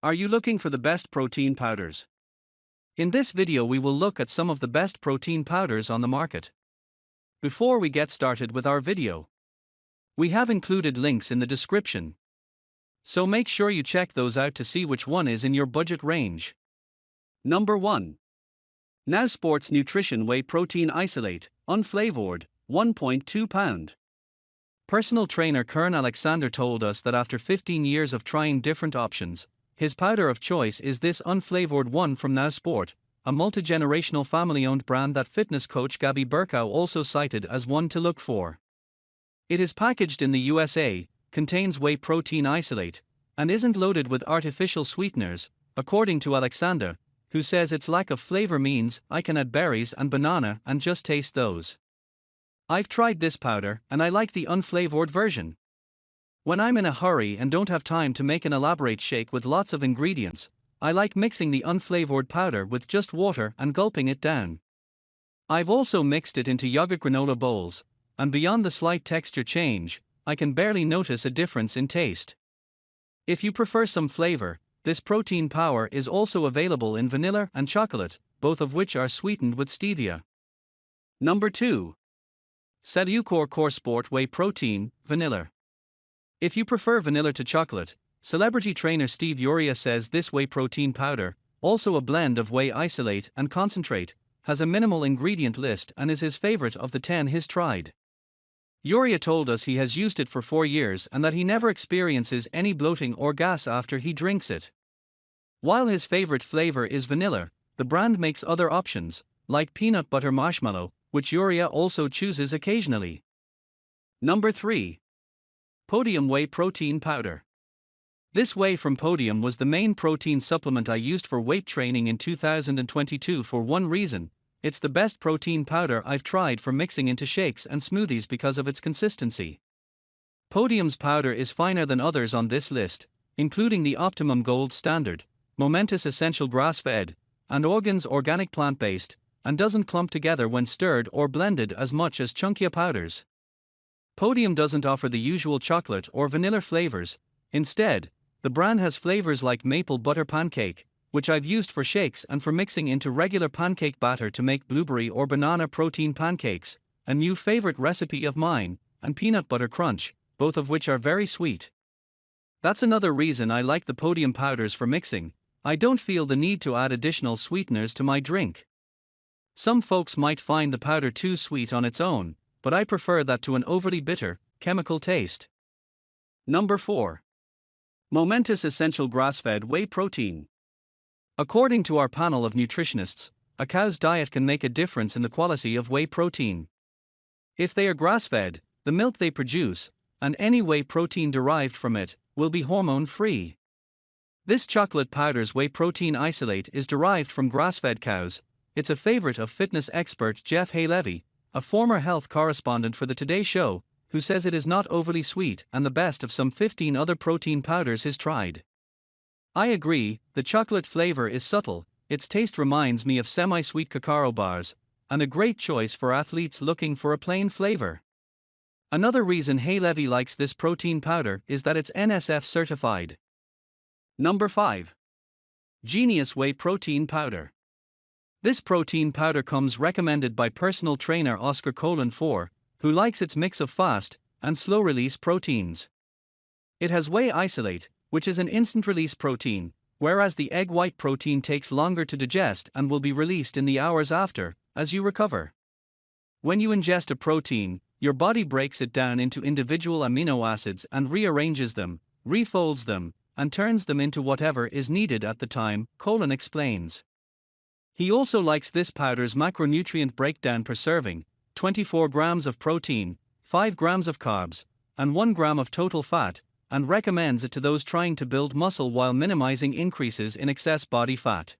Are you looking for the best protein powders? In this video we will look at some of the best protein powders on the market. Before we get started with our video, we have included links in the description, so make sure you check those out to see which one is in your budget range. Number 1. Now Sports Nutrition Whey Protein Isolate, Unflavored, 1.2 pound. Personal trainer Kern Alexander told us that after 15 years of trying different options, his powder of choice is this unflavored one from Now Sport, a multi-generational family-owned brand that fitness coach Gabby Burkow also cited as one to look for. It is packaged in the USA, contains whey protein isolate, and isn't loaded with artificial sweeteners, according to Alexander, who says its lack of flavor means I can add berries and banana and just taste those. I've tried this powder and I like the unflavored version. When I'm in a hurry and don't have time to make an elaborate shake with lots of ingredients, I like mixing the unflavored powder with just water and gulping it down. I've also mixed it into yogurt granola bowls, and beyond the slight texture change, I can barely notice a difference in taste. If you prefer some flavor, this protein powder is also available in vanilla and chocolate, both of which are sweetened with stevia. Number 2. Cellucor Core Sport Whey Protein, Vanilla. If you prefer vanilla to chocolate, celebrity trainer Steve Uria says this whey protein powder, also a blend of whey isolate and concentrate, has a minimal ingredient list and is his favorite of the 10 he's tried. Uria told us he has used it for 4 years and that he never experiences any bloating or gas after he drinks it. While his favorite flavor is vanilla, the brand makes other options, like peanut butter marshmallow, which Uria also chooses occasionally. Number 3. Podium Whey Protein Powder. This whey from Podium was the main protein supplement I used for weight training in 2022 for one reason: it's the best protein powder I've tried for mixing into shakes and smoothies because of its consistency. Podium's powder is finer than others on this list, including the Optimum Gold Standard, Momentous Essential Grass-Fed, and Organ's Organic Plant-Based, and doesn't clump together when stirred or blended as much as chunkier powders. Podium doesn't offer the usual chocolate or vanilla flavors. Instead, the brand has flavors like maple butter pancake, which I've used for shakes and for mixing into regular pancake batter to make blueberry or banana protein pancakes, a new favorite recipe of mine, and peanut butter crunch, both of which are very sweet. That's another reason I like the Podium powders for mixing. I don't feel the need to add additional sweeteners to my drink. Some folks might find the powder too sweet on its own, but I prefer that to an overly bitter, chemical taste. Number 4. Momentous Essential Grass-Fed Whey Protein. According to our panel of nutritionists, a cow's diet can make a difference in the quality of whey protein. If they are grass-fed, the milk they produce, and any whey protein derived from it, will be hormone-free. This chocolate powder's whey protein isolate is derived from grass-fed cows. It's a favorite of fitness expert Jeff Hay-Levy, a former health correspondent for the Today Show, who says it is not overly sweet and the best of some 15 other protein powders he's tried. I agree, the chocolate flavor is subtle, its taste reminds me of semi-sweet cacao bars, and a great choice for athletes looking for a plain flavor. Another reason Hay-Levy likes this protein powder is that it's NSF certified. Number 5. Genius Whey Protein Powder. This protein powder comes recommended by personal trainer Oscar Colon 4, who likes its mix of fast and slow-release proteins. It has whey isolate, which is an instant-release protein, whereas the egg white protein takes longer to digest and will be released in the hours after, as you recover. When you ingest a protein, your body breaks it down into individual amino acids and rearranges them, refolds them, and turns them into whatever is needed at the time, Colon explains. He also likes this powder's macronutrient breakdown per serving: 24 grams of protein, 5 grams of carbs, and 1 gram of total fat, and recommends it to those trying to build muscle while minimizing increases in excess body fat.